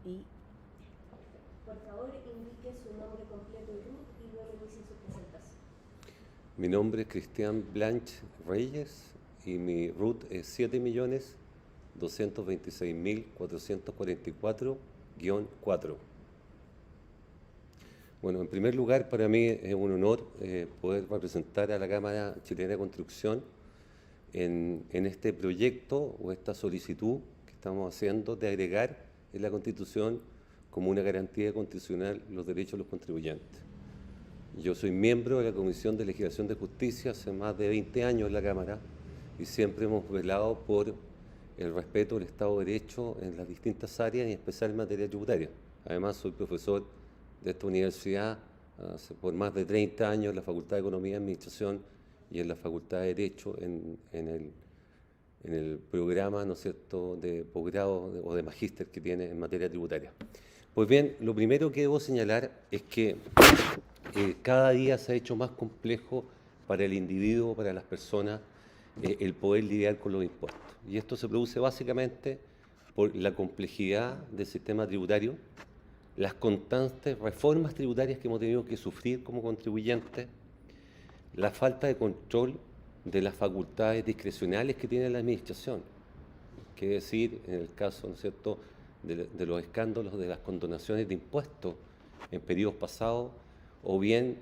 Y por favor indique su nombre completo y RUT y luego inicie su presentación. Mi nombre es Cristian Blanch Reyes y mi RUT es 7.226.444-4. Bueno, en primer lugar, para mí es un honor poder representar a la Cámara Chilena de Construcción en este proyecto o esta solicitud que estamos haciendo de agregar en la Constitución como una garantía constitucional los derechos de los contribuyentes. Yo soy miembro de la Comisión de Legislación de Justicia hace más de 20 años en la Cámara y siempre hemos velado por el respeto del Estado de Derecho en las distintas áreas y en especial en materia tributaria. Además, soy profesor de esta universidad por más de 30 años en la Facultad de Economía y Administración y en la Facultad de Derecho en el programa, ¿no es cierto?, de posgrado o de magíster que tiene en materia tributaria. Pues bien, lo primero que debo señalar es que cada día se ha hecho más complejo para el individuo, para las personas, el poder lidiar con los impuestos. Y esto se produce básicamente por la complejidad del sistema tributario, las constantes reformas tributarias que hemos tenido que sufrir como contribuyentes, la falta de control de las facultades discrecionales que tiene la Administración, que decir, en el caso, ¿no es cierto?, de los escándalos de las condonaciones de impuestos en periodos pasados, o bien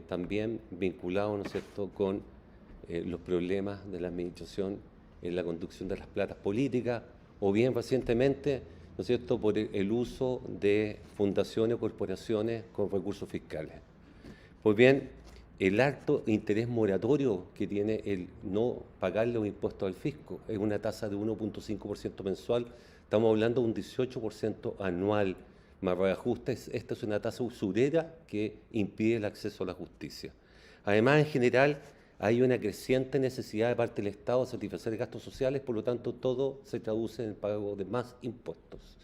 también vinculado, ¿no es cierto?, con los problemas de la Administración en la conducción de las platas políticas, o bien recientemente, ¿no es cierto?, por el uso de fundaciones o corporaciones con recursos fiscales. Pues bien, el alto interés moratorio que tiene el no pagarle los impuestos al fisco es una tasa de 1.5% mensual, estamos hablando de un 18% anual, más reajustes. Esta es una tasa usurera que impide el acceso a la justicia. Además, en general, hay una creciente necesidad de parte del Estado de satisfacer gastos sociales, por lo tanto, todo se traduce en el pago de más impuestos,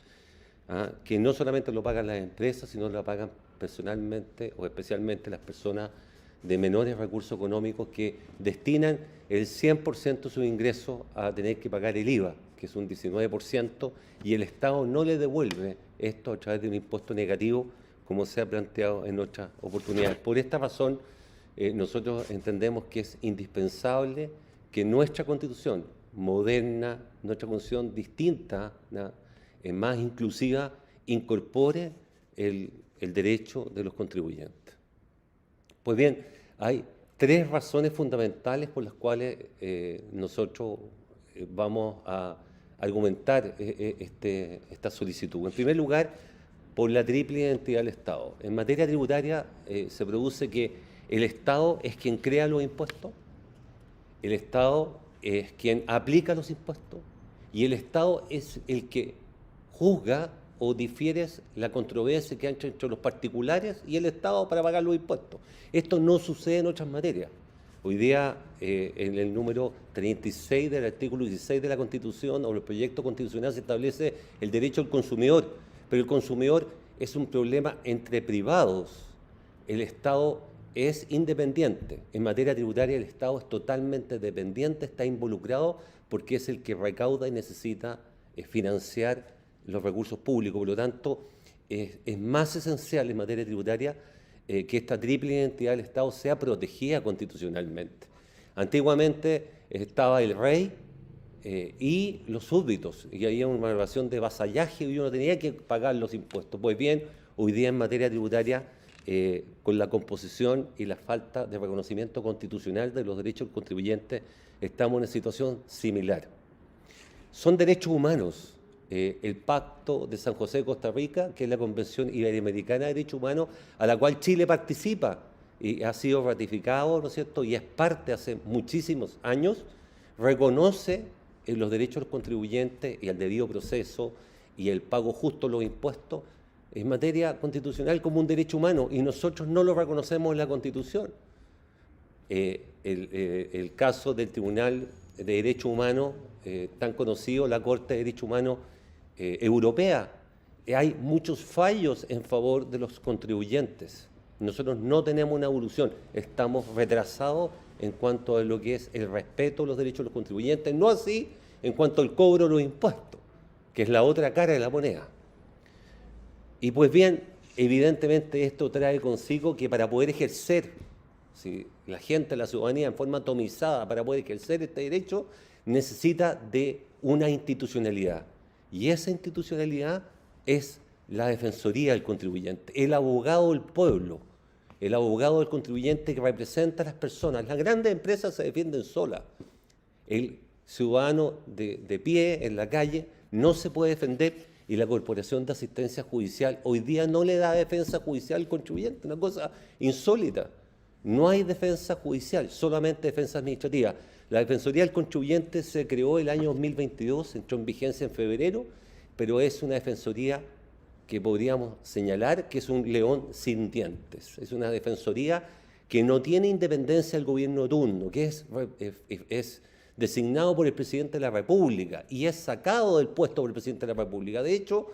que no solamente lo pagan las empresas, sino lo pagan personalmente o especialmente las personas de menores recursos económicos que destinan el 100% de sus ingresos a tener que pagar el IVA, que es un 19%, y el Estado no le devuelve esto a través de un impuesto negativo, como se ha planteado en otras oportunidades. Por esta razón, nosotros entendemos que es indispensable que nuestra Constitución moderna, nuestra Constitución distinta, más inclusiva, incorpore el derecho de los contribuyentes. Pues bien, hay tres razones fundamentales por las cuales nosotros vamos a argumentar esta solicitud. En primer lugar, por la triple identidad del Estado. En materia tributaria se produce que el Estado es quien crea los impuestos, el Estado es quien aplica los impuestos y el Estado es el que juzga o difiere la controversia que hay entre los particulares y el Estado para pagar los impuestos. Esto no sucede en otras materias. Hoy día, en el número 36 del artículo 16 de la Constitución o el proyecto constitucional se establece el derecho al consumidor, pero el consumidor es un problema entre privados. El Estado es independiente. En materia tributaria el Estado es totalmente dependiente, está involucrado porque es el que recauda y necesita financiar los recursos públicos. Por lo tanto, es más esencial en materia tributaria que esta triple identidad del Estado sea protegida constitucionalmente. Antiguamente estaba el rey y los súbditos, y había una relación de vasallaje y uno tenía que pagar los impuestos. Pues bien, hoy día en materia tributaria, con la composición y la falta de reconocimiento constitucional de los derechos del contribuyente, estamos en una situación similar. Son derechos humanos. El Pacto de San José de Costa Rica, que es la Convención Iberoamericana de Derechos Humanos, a la cual Chile participa y ha sido ratificado, ¿no es cierto?, y es parte hace muchísimos años, reconoce los derechos de los contribuyentes y el debido proceso y el pago justo de los impuestos en materia constitucional como un derecho humano, y nosotros no lo reconocemos en la Constitución. El caso del Tribunal de Derechos Humanos, tan conocido, la Corte de Derechos Humanos Europea, hay muchos fallos en favor de los contribuyentes. Nosotros no tenemos una evolución, estamos retrasados en cuanto a lo que es el respeto a los derechos de los contribuyentes, no así en cuanto al cobro de los impuestos, que es la otra cara de la moneda. Y pues bien, evidentemente esto trae consigo que para poder ejercer, si la gente, la ciudadanía en forma atomizada, para poder ejercer este derecho, necesita de una institucionalidad. Y esa institucionalidad es la Defensoría del Contribuyente, el abogado del pueblo, el abogado del contribuyente que representa a las personas. Las grandes empresas se defienden solas. El ciudadano de pie en la calle no se puede defender y la Corporación de Asistencia Judicial hoy día no le da defensa judicial al contribuyente, una cosa insólita. No hay defensa judicial, solamente defensa administrativa. La Defensoría del Contribuyente se creó el año 2022, entró en vigencia en febrero, pero es una defensoría que podríamos señalar que es un león sin dientes. Es una defensoría que no tiene independencia del gobierno de turno, que es designado por el presidente de la República y es sacado del puesto por el presidente de la República. De hecho,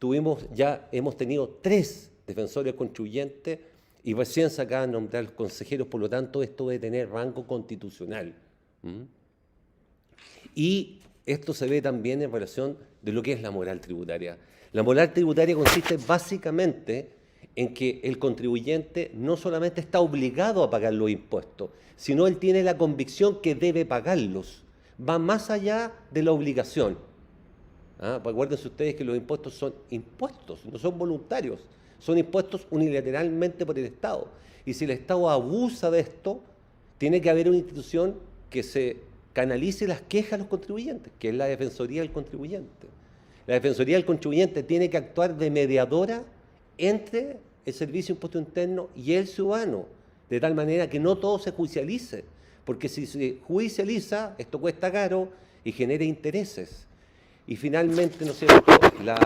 hemos tenido 3 defensores contribuyentes y recién se acaban de nombrar los consejeros, por lo tanto esto debe tener rango constitucional. Y esto se ve también en relación de lo que es la moral tributaria. La moral tributaria consiste básicamente en que el contribuyente no solamente está obligado a pagar los impuestos, sino él tiene la convicción que debe pagarlos. Va más allá de la obligación. Acuérdense ustedes que los impuestos son impuestos, no son voluntarios, son impuestos unilateralmente por el Estado. Y si el Estado abusa de esto, tiene que haber una institución que se canalice las quejas a los contribuyentes, que es la Defensoría del Contribuyente. La Defensoría del Contribuyente tiene que actuar de mediadora entre el Servicio de Impuesto Interno y el ciudadano, de tal manera que no todo se judicialice, porque si se judicializa, esto cuesta caro y genera intereses. Y finalmente, ¿no es cierto?, la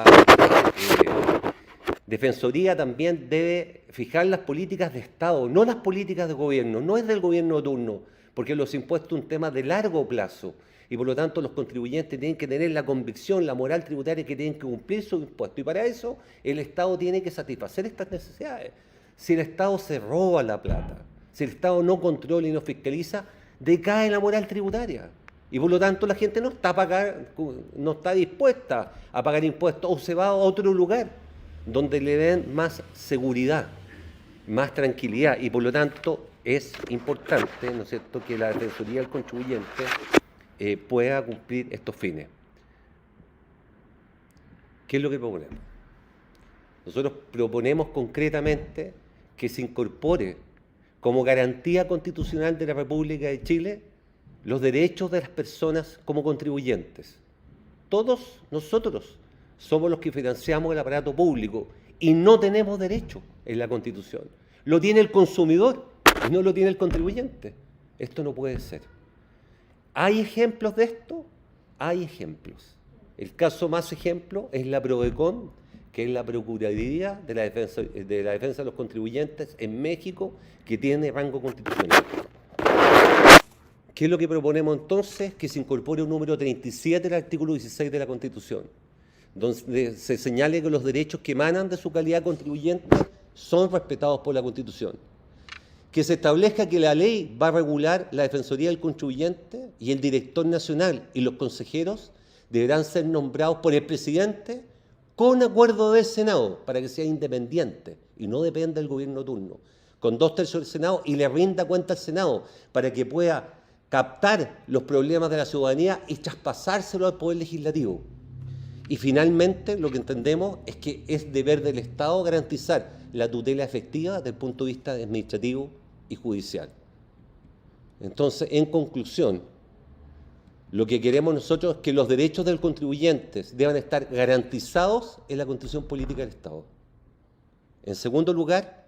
Defensoría también debe fijar las políticas de Estado, no las políticas de gobierno, no es del gobierno de turno, porque los impuestos son un tema de largo plazo y por lo tanto los contribuyentes tienen que tener la convicción, la moral tributaria que tienen que cumplir sus impuestos y para eso el Estado tiene que satisfacer estas necesidades. Si el Estado se roba la plata, si el Estado no controla y no fiscaliza, decae la moral tributaria y por lo tanto la gente no está dispuesta a pagar impuestos o se va a otro lugar donde le den más seguridad, más tranquilidad y por lo tanto es importante, ¿no es cierto?, que la Defensoría del Contribuyente pueda cumplir estos fines. ¿Qué es lo que proponemos? Nosotros proponemos concretamente que se incorpore como garantía constitucional de la República de Chile los derechos de las personas como contribuyentes. Todos nosotros somos los que financiamos el aparato público y no tenemos derecho en la Constitución. Lo tiene el consumidor y no lo tiene el contribuyente. Esto no puede ser. ¿Hay ejemplos de esto? Hay ejemplos. El caso más ejemplo es la PRODECON, que es la Procuraduría de la Defensa de los Contribuyentes en México, que tiene rango constitucional. ¿Qué es lo que proponemos entonces? Que se incorpore un número 37 del artículo 16 de la Constitución, donde se señale que los derechos que emanan de su calidad contribuyente son respetados por la Constitución. Que se establezca que la ley va a regular la Defensoría del Contribuyente y el director nacional y los consejeros deberán ser nombrados por el presidente con acuerdo del Senado para que sea independiente y no dependa del gobierno de turno, con 2/3 del Senado y le rinda cuenta al Senado para que pueda captar los problemas de la ciudadanía y traspasárselo al Poder Legislativo. Y finalmente lo que entendemos es que es deber del Estado garantizar la tutela efectiva desde el punto de vista administrativo y judicial. Entonces, en conclusión, lo que queremos nosotros es que los derechos del contribuyente deban estar garantizados en la Constitución Política del Estado. En segundo lugar,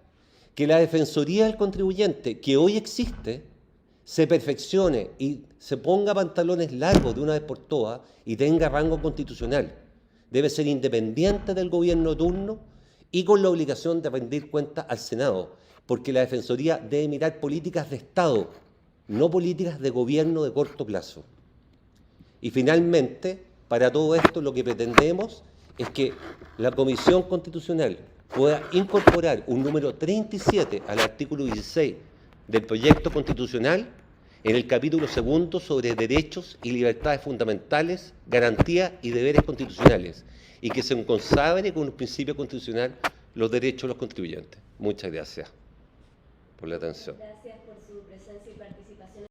que la Defensoría del Contribuyente, que hoy existe, se perfeccione y se ponga pantalones largos de una vez por todas y tenga rango constitucional. Debe ser independiente del gobierno de turno y con la obligación de rendir cuentas al Senado, porque la Defensoría debe mirar políticas de Estado, no políticas de gobierno de corto plazo. Y finalmente, para todo esto lo que pretendemos es que la Comisión Constitucional pueda incorporar un número 37 al artículo 16 del proyecto constitucional en el capítulo 2 sobre derechos y libertades fundamentales, garantías y deberes constitucionales, y que se consagre con un principio constitucional los derechos de los contribuyentes. Muchas gracias por la atención. Gracias.